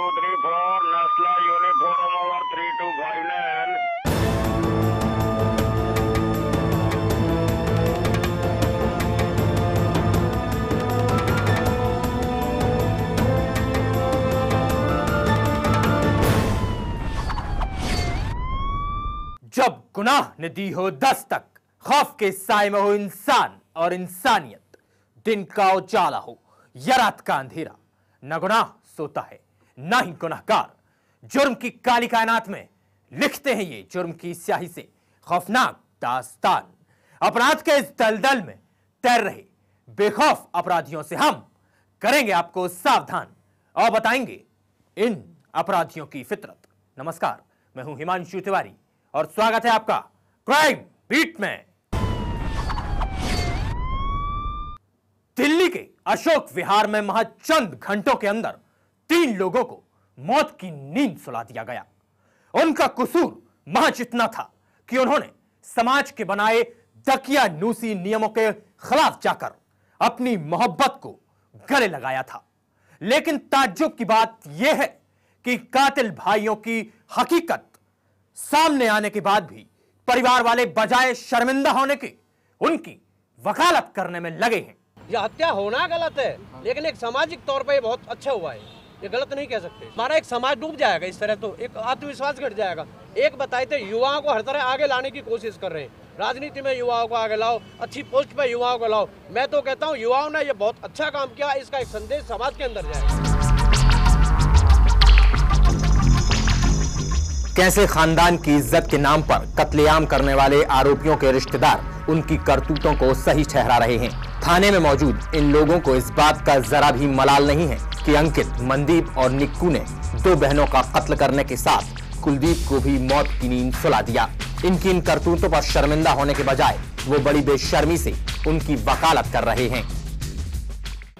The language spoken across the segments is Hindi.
234 National Uniform over 3259. जब गुनाह ने दी हो दस्तक, खौफ के साए में हो इंसान और इंसानियत, दिन का उजाला हो या रात का अंधेरा, न गुनाह सोता है न ही गुनहगार। जुर्म की काली कायनात में लिखते हैं ये जुर्म की स्याही से खौफनाक दास्तान। अपराध के इस दलदल में तैर रहे बेखौफ अपराधियों से हम करेंगे आपको सावधान और बताएंगे इन अपराधियों की फितरत। नमस्कार, मैं हूं हिमांशु तिवारी और स्वागत है आपका क्राइम बीट में। दिल्ली के अशोक विहार में महज चंद घंटों के अंदर 3 लोगों को मौत की नींद सुला दिया गया। उनका कसूर महज इतना था कि उन्होंने समाज के बनाए दकियानूसी नियमों के खिलाफ जाकर अपनी मोहब्बत को गले लगाया था। लेकिन ताज्जुब की बात यह है कि कातिल भाइयों की हकीकत सामने आने के बाद भी परिवार वाले बजाय शर्मिंदा होने के उनकी वकालत करने में लगे हैं। यह हत्या होना गलत है, लेकिन एक सामाजिक तौर पर बहुत अच्छा हुआ है, ये गलत नहीं कह सकते। हमारा एक समाज डूब जाएगा इस तरह, तो एक आत्मविश्वास घट जाएगा। एक बताए थे, युवाओं को हर तरह आगे लाने की कोशिश कर रहे हैं, राजनीति में युवाओं को आगे लाओ, अच्छी पोस्ट पे युवाओं को लाओ। मैं तो कहता हूँ युवाओं ने ये बहुत अच्छा काम किया, इसका एक संदेश समाज के अंदर जाए। कैसे खानदान की इज्जत के नाम पर कत्लेआम करने वाले आरोपियों के रिश्तेदार उनकी करतूतों को सही ठहरा रहे हैं। थाने में मौजूद इन लोगों को इस बात का जरा भी मलाल नहीं है कि अंकित, मनदीप और निक्कू ने 2 बहनों का कत्ल करने के साथ कुलदीप को भी मौत की नींद सुला दिया। इनकी इन करतूतों पर शर्मिंदा होने के बजाय वो बड़ी बेशर्मी से उनकी वकालत कर रहे हैं।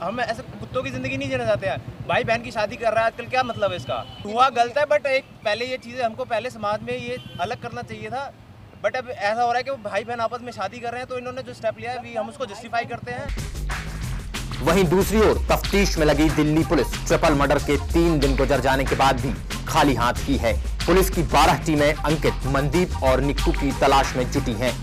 हम ऐसे कुत्तों की जिंदगी नहीं जीना चाहते हैं। भाई बहन की शादी कर रहा है आजकल, क्या मतलब है इसका? हुआ गलत है, बट एक पहले ये चीजें हमको पहले समाज में ये अलग करना चाहिए था। बट अब ऐसा हो रहा है कि वो भाई बहन आपस में शादी कर रहे हैं, तो इन्होंने जो स्टेप लिया है हम उसको जस्टिफाई करते हैं। वहीं दूसरी ओर तफ्तीश में लगी दिल्ली पुलिस ट्रिपल मर्डर के 3 दिन गुजर जाने के बाद भी खाली हाथ ही है। पुलिस की 12 टीमें अंकित, मनदीप और निक्कू की तलाश में जुटी हैं।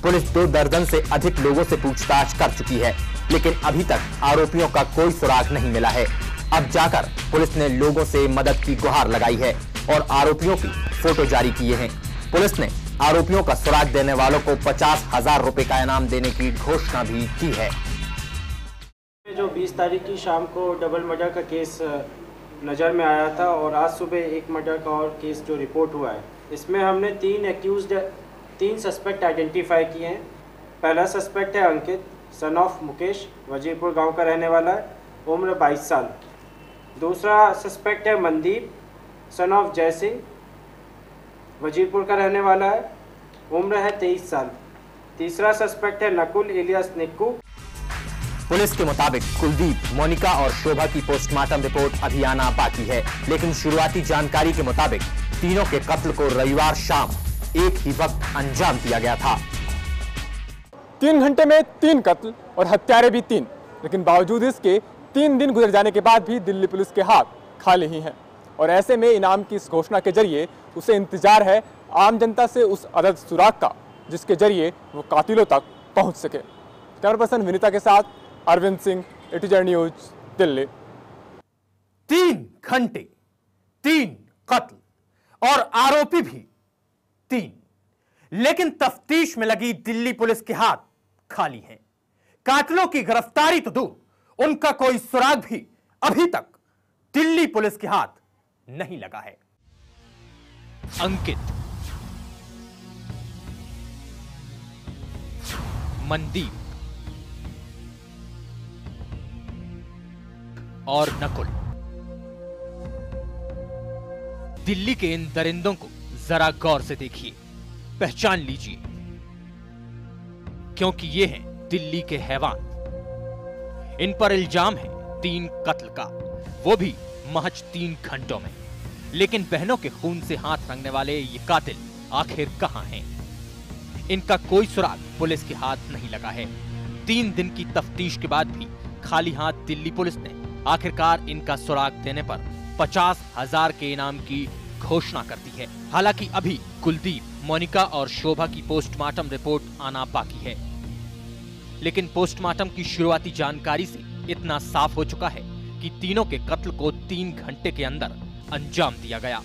पुलिस 2 दर्जन से अधिक लोगों से पूछताछ कर चुकी है, लेकिन अभी तक आरोपियों का कोई सुराग नहीं मिला है। अब जाकर पुलिस ने लोगों से मदद की गुहार लगाई है और आरोपियों की फोटो जारी किए हैं। पुलिस ने आरोपियों का सुराग देने वालों को 50,000 रुपए का इनाम देने की घोषणा भी की है। जो 20 तारीख की शाम को डबल मर्डर का केस नज़र में आया था और आज सुबह एक मर्डर का और केस जो रिपोर्ट हुआ है, इसमें हमने 3 सस्पेक्ट आइडेंटिफाई किए हैं। पहला सस्पेक्ट है अंकित, सन ऑफ मुकेश, वजीरपुर गांव का रहने वाला है, उम्र 22 साल। दूसरा सस्पेक्ट है मनदीप, सन ऑफ जय सिंह, वजीरपुर का रहने वाला है, उम्र है 23 साल। तीसरा सस्पेक्ट है नकुल एलियास निक्कू। पुलिस के मुताबिक कुलदीप, मोनिका और शोभा की पोस्टमार्टम रिपोर्ट अभी आना बाकी है, लेकिन शुरुआती जानकारी के मुताबिक तीनों के कत्ल को रविवार शाम एक ही वक्त अंजाम दिया गया था। 3 घंटे में 3 कत्ल और हत्यारे भी 3, लेकिन बावजूद इसके 3 दिन गुजर जाने के बाद भी दिल्ली पुलिस के हाथ खाली ही हैं। और ऐसे में इनाम की इस घोषणा के जरिए उसे इंतजार है आम जनता से उस अदद सुराग का जिसके जरिए वो कातिलों तक पहुंच सके। कैमरा पर्सन विनीता के साथ अरविंद सिंह, ATZ न्यूज, दिल्ली। 3 घंटे, 3 कत्ल और आरोपी भी 3, लेकिन तफ्तीश में लगी दिल्ली पुलिस के हाथ खाली हैं। कातिलों की गिरफ्तारी तो दूर, उनका कोई सुराग भी अभी तक दिल्ली पुलिस के हाथ नहीं लगा है। अंकित, मनदीप और नकुल, दिल्ली के इन दरिंदों को जरा गौर से देखिए, पहचान लीजिए, क्योंकि ये हैं दिल्ली के हैवान। इन पर इल्जाम है 3 कत्ल का, वो भी महज 3 घंटों में। लेकिन बहनों के खून से हाथ रंगने वाले ये कातिल आखिर कहां हैं? इनका कोई सुराग पुलिस के हाथ नहीं लगा है। 3 दिन की तफ्तीश के बाद भी खाली हाथ दिल्ली पुलिस ने आखिरकार इनका सुराग देने पर 50,000 के इनाम की घोषणा करती है। हालांकि अभी कुलदीप, मोनिका और शोभा की पोस्टमार्टम रिपोर्ट आना बाकी है, लेकिन पोस्टमार्टम की शुरुआती जानकारी से इतना साफ हो चुका है कि तीनों के कत्ल को 3 घंटे के अंदर अंजाम दिया गया।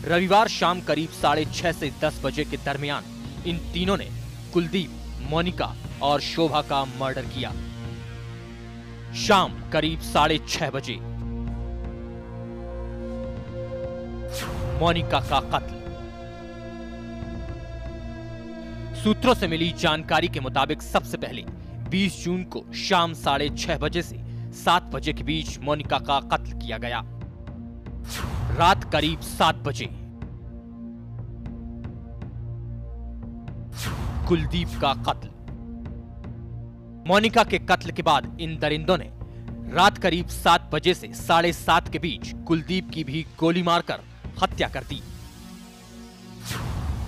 रविवार शाम करीब 6:30 से 10 बजे के दरमियान इन तीनों ने कुलदीप, मोनिका और शोभा का मर्डर किया। शाम करीब 6:30 बजे मोनिका का कत्ल। सूत्रों से मिली जानकारी के मुताबिक सबसे पहले 20 जून को शाम 6:30 बजे से 7 बजे के बीच मोनिका का कत्ल किया गया। रात करीब 7 बजे कुलदीप का कत्ल। मोनिका के कत्ल के बाद इन दरिंदों ने रात करीब 7 बजे से 7:30 के बीच कुलदीप की भी गोली मारकर हत्या कर दी।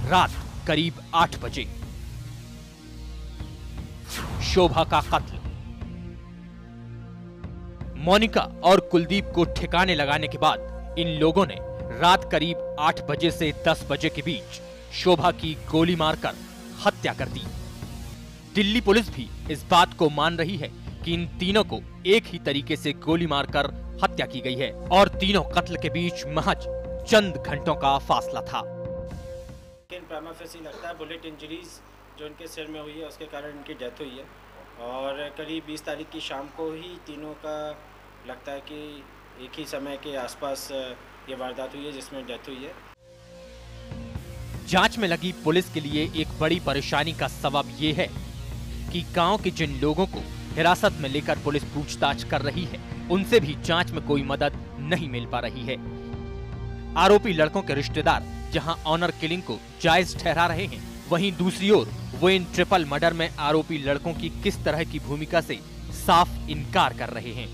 रात करीब 8 बजे शोभा का कत्ल। मोनिका और कुलदीप को ठिकाने लगाने के बाद इन लोगों ने रात करीब 8 बजे से 10 बजे के बीच शोभा की गोली मारकर हत्या कर दी। दिल्ली पुलिस भी इस बात को मान रही है कि इन तीनों को एक ही तरीके से गोली मारकर हत्या की गई है और तीनों कत्ल के बीच महज चंद घंटों का फासला था। लेकिन प्राइमा फेसी लगता है बुलेट इंजरीज जो इनके सिर में हुई है उसके कारण इनकी डेथ हुई है और करीब 20 तारीख की शाम को ही तीनों का लगता है कि एक ही समय के आसपास ये वारदात हुई है जिसमें डेथ हुई है। जांच में लगी पुलिस के लिए एक बड़ी परेशानी का सबब ये है कि गांव के जिन लोगों को हिरासत में लेकर पुलिस पूछताछ कर रही है उनसे भी जांच में कोई मदद नहीं मिल पा रही है। आरोपी लड़कों के रिश्तेदार जहां ऑनर किलिंग को जायज ठहरा रहे हैं, वहीं दूसरी ओर वो इन ट्रिपल मर्डर में आरोपी लड़कों की किस तरह की भूमिका से साफ इनकार कर रहे हैं।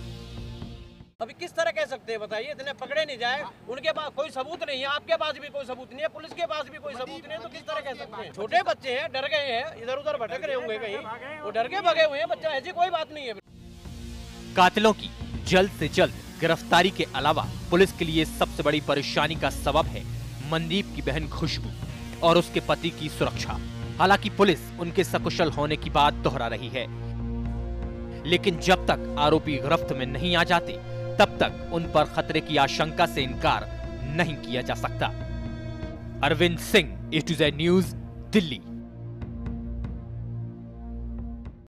अभी किस तरह कह सकते हैं बताइए, इतने पकड़े नहीं जाए, उनके पास कोई सबूत नहीं है, आपके पास भी कोई सबूत नहीं है, पुलिस के पास भी कोई सबूत नहीं है, तो किस तरह कह सकते हैं। छोटे बच्चे हैं, डर गए हैं, इधर उधर भटक रहे होंगे कहीं, वो डर के भगे हुए हैं बच्चा, ऐसी कोई बात नहीं है। कातिलों की जल्द से जल्द गिरफ्तारी के अलावा पुलिस के लिए सबसे बड़ी परेशानी का सबब है मनदीप की बहन खुशबू और उसके पति की सुरक्षा। हालांकि पुलिस उनके सकुशल होने की बात दोहरा रही है, लेकिन जब तक आरोपी गिरफ्त में नहीं आ जाते तब तक उन पर खतरे की आशंका से इनकार नहीं किया जा सकता। Arvind Singh, A to Z news, Delhi.